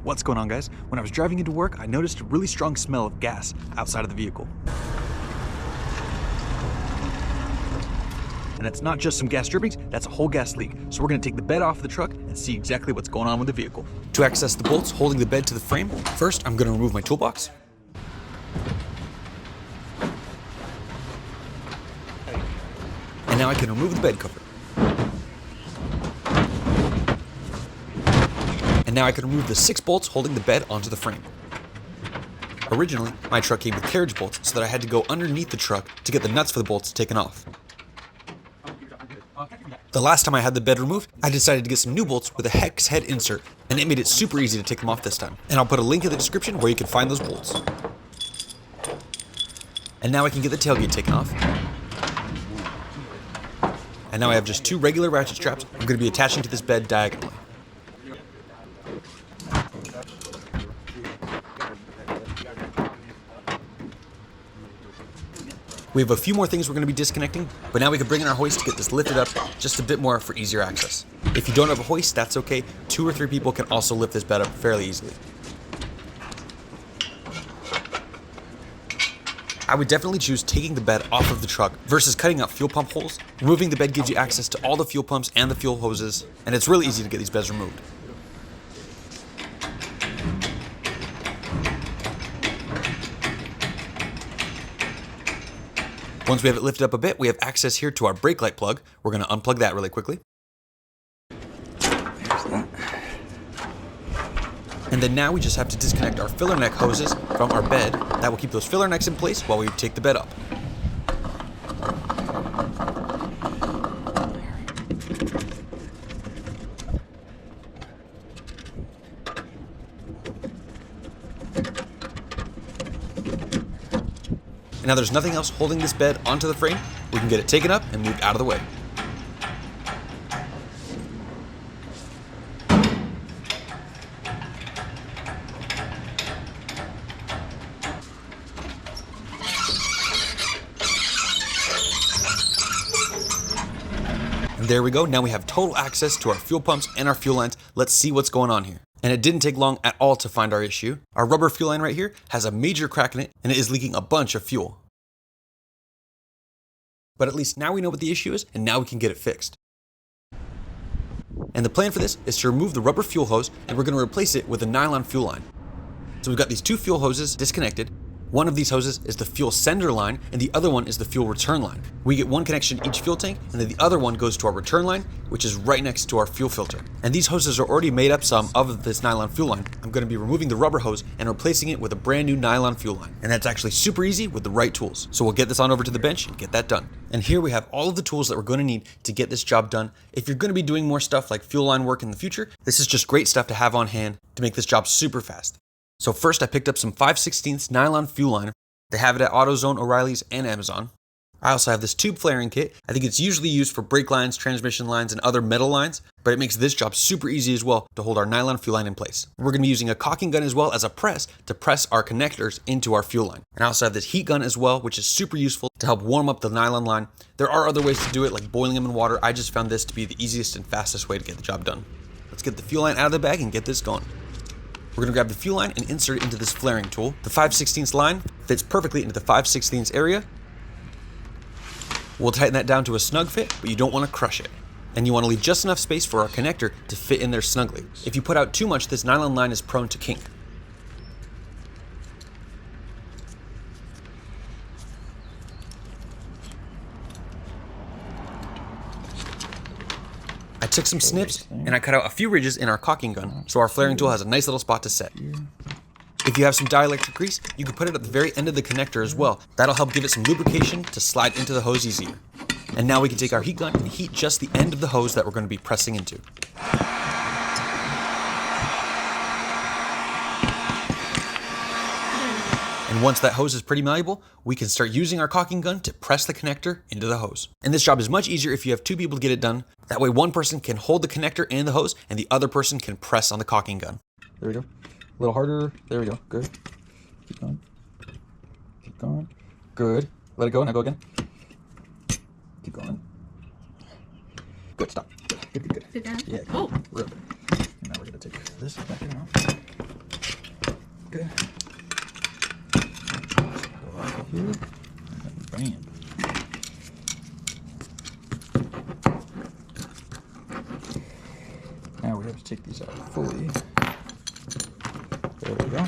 What's going on, guys? When I was driving into work, I noticed a really strong smell of gas outside of the vehicle. And it's not just some gas drippings, that's a whole gas leak. So we're gonna take the bed off of the truck and see exactly what's going on with the vehicle. To access the bolts holding the bed to the frame, first I'm gonna remove my toolbox. And now I can remove the bed cover. And now I can remove the 6 bolts holding the bed onto the frame. Originally, my truck came with carriage bolts, so that I had to go underneath the truck to get the nuts for the bolts taken off. The last time I had the bed removed, I decided to get some new bolts with a hex head insert, and it made it super easy to take them off this time. And I'll put a link in the description where you can find those bolts. And now I can get the tailgate taken off. And now I have just 2 regular ratchet straps I'm going to be attaching to this bed diagonally. We have a few more things we're going to be disconnecting, but now we can bring in our hoist to get this lifted up just a bit more for easier access. If you don't have a hoist, that's okay. 2 or 3 people can also lift this bed up fairly easily. I would definitely choose taking the bed off of the truck versus cutting out fuel pump holes. Removing the bed gives you access to all the fuel pumps and the fuel hoses, and it's really easy to get these beds removed. Once we have it lifted up a bit, we have access here to our brake light plug. We're going to unplug that really quickly. There's that. And then now we just have to disconnect our filler neck hoses from our bed. That will keep those filler necks in place while we take the bed up. And now there's nothing else holding this bed onto the frame. We can get it taken up and moved out of the way. And there we go. Now we have total access to our fuel pumps and our fuel lines. Let's see what's going on here. And it didn't take long at all to find our issue. Our rubber fuel line right here has a major crack in it, and it is leaking a bunch of fuel. But at least now we know what the issue is, and now we can get it fixed. And the plan for this is to remove the rubber fuel hose, and we're going to replace it with a nylon fuel line. So we've got these 2 fuel hoses disconnected. One of these hoses is the fuel sender line, and the other one is the fuel return line. We get one connection to each fuel tank, and then the other one goes to our return line, which is right next to our fuel filter. And these hoses are already made up some of this nylon fuel line. I'm going to be removing the rubber hose and replacing it with a brand new nylon fuel line. And that's actually super easy with the right tools. So we'll get this on over to the bench and get that done. And here we have all of the tools that we're going to need to get this job done. If you're going to be doing more stuff like fuel line work in the future, this is just great stuff to have on hand to make this job super fast. So first I picked up some 5/16 nylon fuel line. They have it at AutoZone, O'Reilly's, and Amazon. I also have this tube flaring kit. I think it's usually used for brake lines, transmission lines, and other metal lines, but it makes this job super easy as well to hold our nylon fuel line in place. We're going to be using a caulking gun as well as a press to press our connectors into our fuel line. And I also have this heat gun as well, which is super useful to help warm up the nylon line. There are other ways to do it, like boiling them in water. I just found this to be the easiest and fastest way to get the job done. Let's get the fuel line out of the bag and get this going. We're going to grab the fuel line and insert it into this flaring tool. The 5/16 line fits perfectly into the 5/16 area. We'll tighten that down to a snug fit, but you don't want to crush it. And you want to leave just enough space for our connector to fit in there snugly. If you put out too much, this nylon line is prone to kink. I took some snips and I cut out a few ridges in our caulking gun, so our flaring tool has a nice little spot to set. If you have some dielectric grease, you can put it at the very end of the connector as well. That'll help give it some lubrication to slide into the hose easier. And now we can take our heat gun and heat just the end of the hose that we're going to be pressing into. And once that hose is pretty malleable, we can start using our caulking gun to press the connector into the hose. And this job is much easier if you have 2 people to get it done. That way one person can hold the connector and the hose, and the other person can press on the caulking gun. There we go. A little harder. There we go. Good. Keep going. Keep going. Good. Let it go. Now go again. Keep going. Good. Stop. Good. Sit down. Yeah. Oh. Real good. And now we're going to take this back out. Good. Go out here. And bam. Now we have to take these out fully. There we go.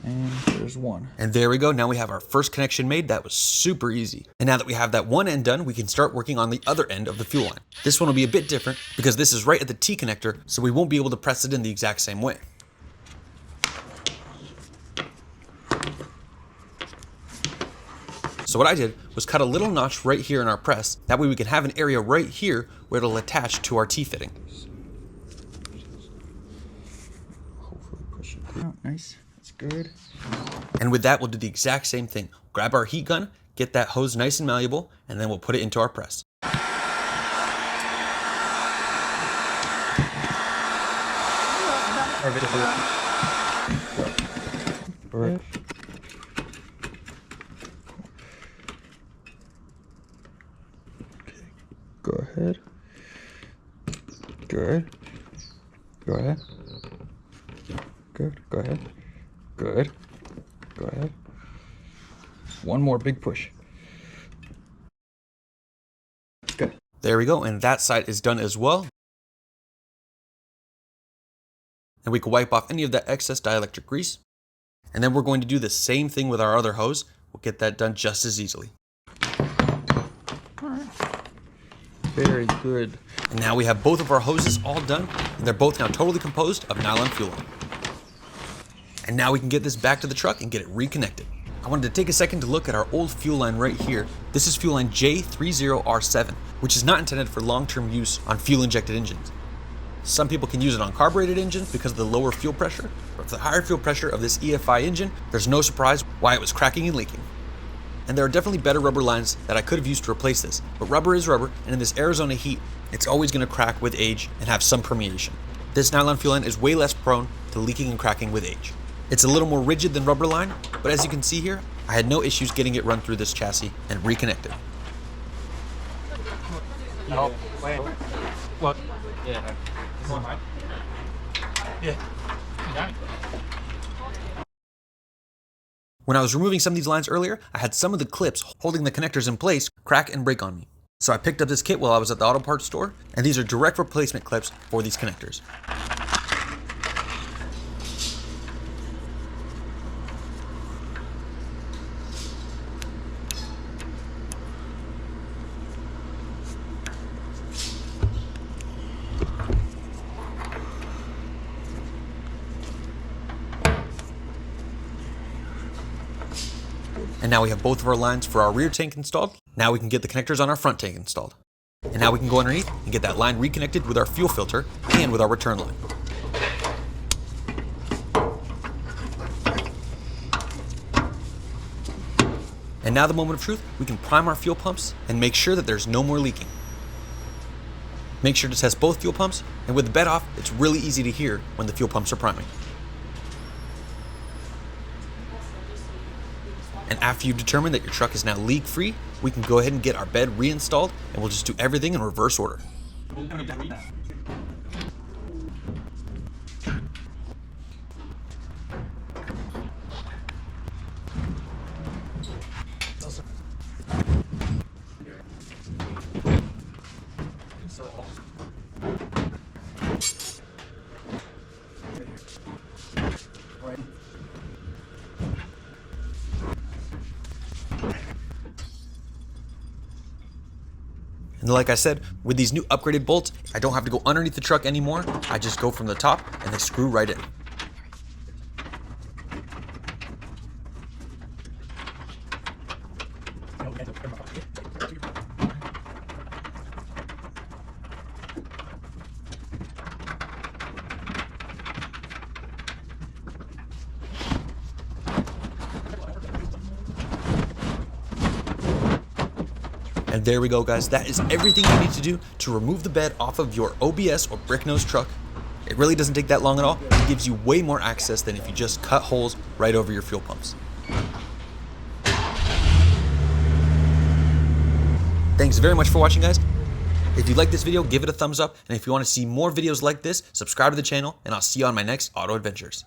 And there's one. And there we go. Now we have our first connection made. That was super easy. And now that we have that one end done, we can start working on the other end of the fuel line. This one will be a bit different because this is right at the T connector, so we won't be able to press it in the exact same way. So what I did was cut a little notch right here in our press. That way we can have an area right here where it'll attach to our T-fitting. Hopefully push it out. Nice. That's good. And with that, we'll do the exact same thing. Grab our heat gun, get that hose nice and malleable, and then we'll put it into our press. Right. Go ahead. Good. Go ahead. Good. Go ahead. Good. Go ahead. One more big push. Good. There we go, and that side is done as well. And we can wipe off any of that excess dielectric grease. And then we're going to do the same thing with our other hose. We'll get that done just as easily. Very good. And now we have both of our hoses all done, and they're both now totally composed of nylon fuel line. And now we can get this back to the truck and get it reconnected. I wanted to take a second to look at our old fuel line right here. This is fuel line J30R7, which is not intended for long-term use on fuel-injected engines. Some people can use it on carbureted engines because of the lower fuel pressure, but for the higher fuel pressure of this EFI engine, there's no surprise why it was cracking and leaking. And there are definitely better rubber lines that I could have used to replace this, but rubber is rubber, and in this Arizona heat, it's always going to crack with age and have some permeation. This nylon fuel line is way less prone to leaking and cracking with age. It's a little more rigid than rubber line, but as you can see here, I had no issues getting it run through this chassis and reconnected. Oh, wait. What? Yeah. Yeah. When I was removing some of these lines earlier, I had some of the clips holding the connectors in place crack and break on me. So I picked up this kit while I was at the auto parts store, and these are direct replacement clips for these connectors. And now we have both of our lines for our rear tank installed. Now we can get the connectors on our front tank installed. And now we can go underneath and get that line reconnected with our fuel filter and with our return line. And now the moment of truth, we can prime our fuel pumps and make sure that there's no more leaking. Make sure to test both fuel pumps, and with the bed off, it's really easy to hear when the fuel pumps are priming. And after you've determined that your truck is now leak-free, we can go ahead and get our bed reinstalled, and we'll just do everything in reverse order. And like I said, with these new upgraded bolts, I don't have to go underneath the truck anymore. I just go from the top and they screw right in. And there we go, guys. That is everything you need to do to remove the bed off of your OBS or brick nose truck. It really doesn't take that long at all. It gives you way more access than if you just cut holes right over your fuel pumps. Thanks very much for watching, guys. If you like this video, give it a thumbs up. And if you want to see more videos like this, subscribe to the channel, and I'll see you on my next auto adventures.